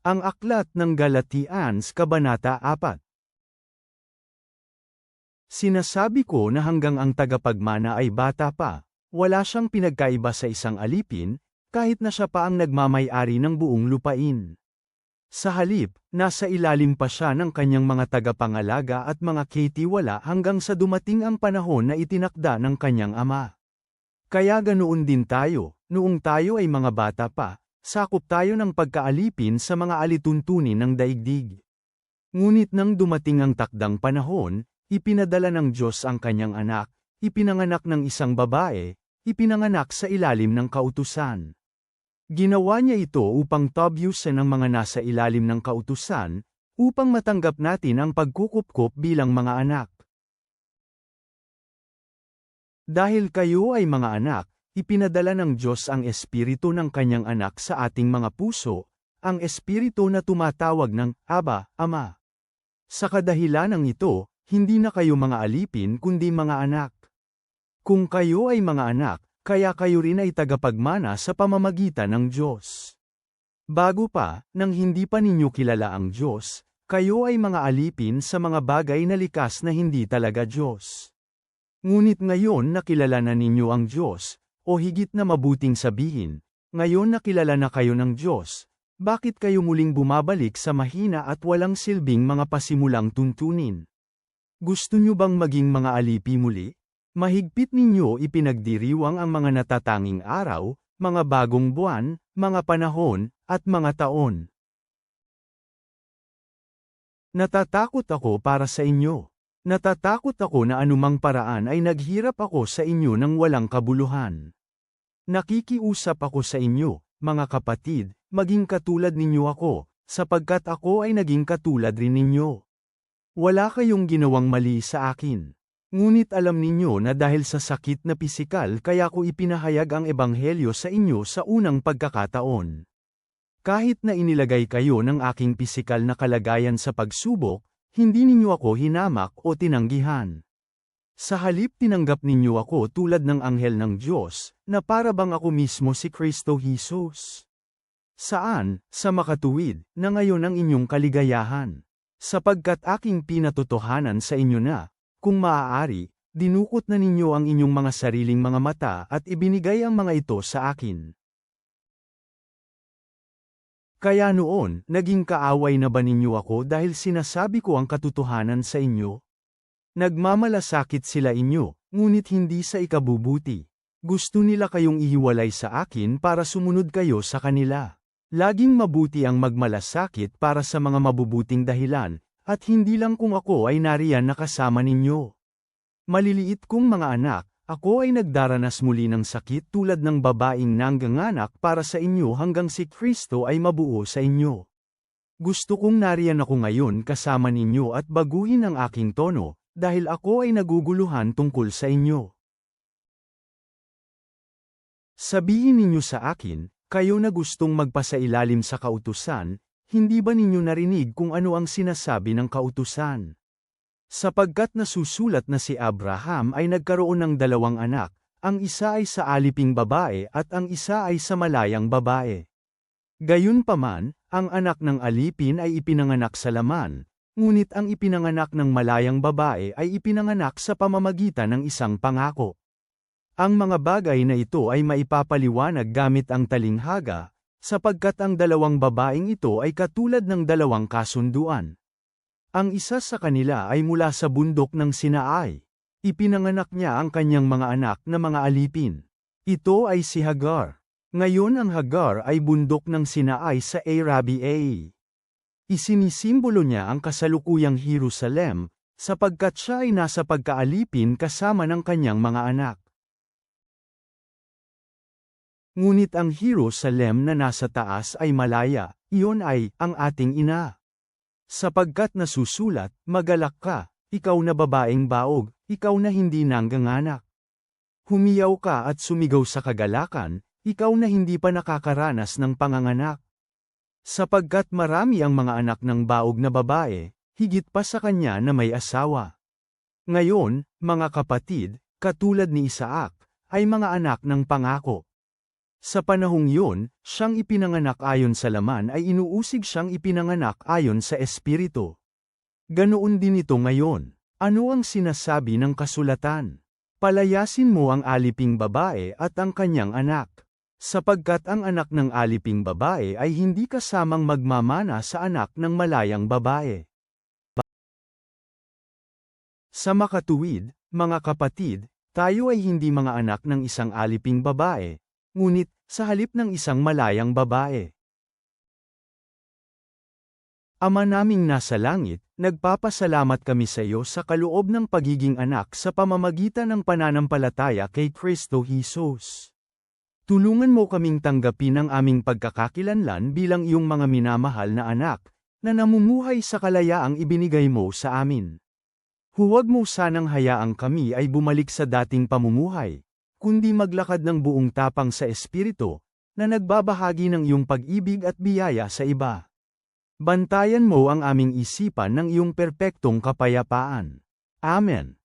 Ang Aklat ng Galatians Kabanata 4. Sinasabi ko na hanggang ang tagapagmana ay bata pa, wala siyang pinagkaiba sa isang alipin, kahit na siya pa ang nagmamay-ari ng buong lupain. Sa halip, nasa ilalim pa siya ng kanyang mga tagapangalaga at mga katiwala hanggang sa dumating ang panahon na itinakda ng kanyang ama. Kaya ganoon din tayo, noong tayo ay mga bata pa, sakop tayo ng pagkaalipin sa mga alituntunin ng daigdig. Ngunit nang dumating ang takdang panahon, ipinadala ng Diyos ang kanyang anak, ipinanganak ng isang babae, ipinanganak sa ilalim ng kautusan. Ginawa niya ito upang tabyusin ang mga nasa ilalim ng kautusan, upang matanggap natin ang pagkukupkop bilang mga anak. Dahil kayo ay mga anak, ipinadala ng Diyos ang Espiritu ng kanyang anak sa ating mga puso, ang Espiritu na tumatawag ng, Aba, Ama. Sa kadahilanang ito, hindi na kayo mga alipin kundi mga anak. Kung kayo ay mga anak, kaya kayo rin ay tagapagmana sa pamamagitan ng Diyos. Bago pa, nang hindi pa ninyo kilala ang Diyos, kayo ay mga alipin sa mga bagay na likas na hindi talaga Diyos. Ngunit ngayon nakilala na ninyo ang Diyos, o higit na mabuting sabihin, ngayon nakilala na kayo ng Diyos, bakit kayo muling bumabalik sa mahina at walang silbing mga pasimulang tuntunin? Gusto nyo bang maging mga alipi muli? Mahigpit ninyo ipinagdiriwang ang mga natatanging araw, mga bagong buwan, mga panahon, at mga taon. Natatakot ako para sa inyo. Natatakot ako na anumang paraan ay naghirap ako sa inyo ng walang kabuluhan. Nakikiusap ako sa inyo, mga kapatid, maging katulad ninyo ako, sapagkat ako ay naging katulad rin ninyo. Wala kayong ginawang mali sa akin. Ngunit alam ninyo na dahil sa sakit na pisikal kaya ko ipinahayag ang ebanghelyo sa inyo sa unang pagkakataon. Kahit na inilagay kayo ng aking pisikal na kalagayan sa pagsubok, hindi ninyo ako hinamak o tinanggihan. Sa halip tinanggap ninyo ako tulad ng anghel ng Diyos, na para bang ako mismo si Kristo Jesus. Saan, sa makatuwid, na ngayon ang inyong kaligayahan? Sapagkat aking pinatotohanan sa inyo na, kung maaari, dinukot na ninyo ang inyong mga sariling mga mata at ibinigay ang mga ito sa akin. Kaya noon, naging kaaway na ba ninyo ako dahil sinasabi ko ang katotohanan sa inyo? Nagmamalasakit sila inyo, ngunit hindi sa ikabubuti. Gusto nila kayong ihiwalay sa akin para sumunod kayo sa kanila. Laging mabuti ang magmalasakit para sa mga mabubuting dahilan, at hindi lang kung ako ay nariyan na kasama ninyo. Maliliit kong mga anak, ako ay nagdaranas muli ng sakit tulad ng babaeng nangganganak para sa inyo hanggang si Kristo ay mabuo sa inyo. Gusto kong nariyan ako ngayon kasama ninyo at baguhin ang aking tono, dahil ako ay naguguluhan tungkol sa inyo. Sabihin ninyo sa akin, kayo na gustong magpasailalim sa kautusan, hindi ba ninyo narinig kung ano ang sinasabi ng kautusan? Sapagkat nasusulat na si Abraham ay nagkaroon ng dalawang anak, ang isa ay sa aliping babae at ang isa ay sa malayang babae. Gayunpaman, ang anak ng alipin ay ipinanganak sa laman, ngunit ang ipinanganak ng malayang babae ay ipinanganak sa pamamagitan ng isang pangako. Ang mga bagay na ito ay maipapaliwanag gamit ang talinghaga, sapagkat ang dalawang babaeng ito ay katulad ng dalawang kasunduan. Ang isa sa kanila ay mula sa bundok ng Sinaai. Ipinanganak niya ang kanyang mga anak na mga alipin. Ito ay si Hagar. Ngayon ang Hagar ay bundok ng Sinaai sa Arabia. Isinisimbolo niya ang kasalukuyang Jerusalem, sapagkat siya ay nasa pagkaalipin kasama ng kanyang mga anak. Ngunit ang Jerusalem na nasa taas ay malaya, iyon ay, ang ating ina. Sapagkat nasusulat, magalak ka, ikaw na babaeng baog, ikaw na hindi nangganganak. Humiyaw ka at sumigaw sa kagalakan, ikaw na hindi pa nakakaranas ng panganganak. Sapagkat marami ang mga anak ng baog na babae, higit pa sa kanya na may asawa. Ngayon, mga kapatid, katulad ni Isaac, ay mga anak ng pangako. Sa panahong yun, siyang ipinanganak ayon sa laman ay inuusig siyang ipinanganak ayon sa Espiritu. Ganoon din ito ngayon. Ano ang sinasabi ng kasulatan? Palayasin mo ang aliping babae at ang kanyang anak. Sapagkat ang anak ng aliping babae ay hindi kasamang magmamana sa anak ng malayang babae. Sa makatuwid, mga kapatid, tayo ay hindi mga anak ng isang aliping babae, ngunit, sa halip ng isang malayang babae. Ama naming nasa langit, nagpapasalamat kami sa iyo sa kaloob ng pagiging anak sa pamamagitan ng pananampalataya kay Kristo Jesus. Tulungan mo kaming tanggapin ang aming pagkakakilanlan bilang iyong mga minamahal na anak, na namumuhay sa kalayaang ibinigay mo sa amin. Huwag mo sanang hayaang kami ay bumalik sa dating pamumuhay, kundi maglakad ng buong tapang sa Espiritu, na nagbabahagi ng iyong pag-ibig at biyaya sa iba. Bantayan mo ang aming isipan ng iyong perpektong kapayapaan. Amen.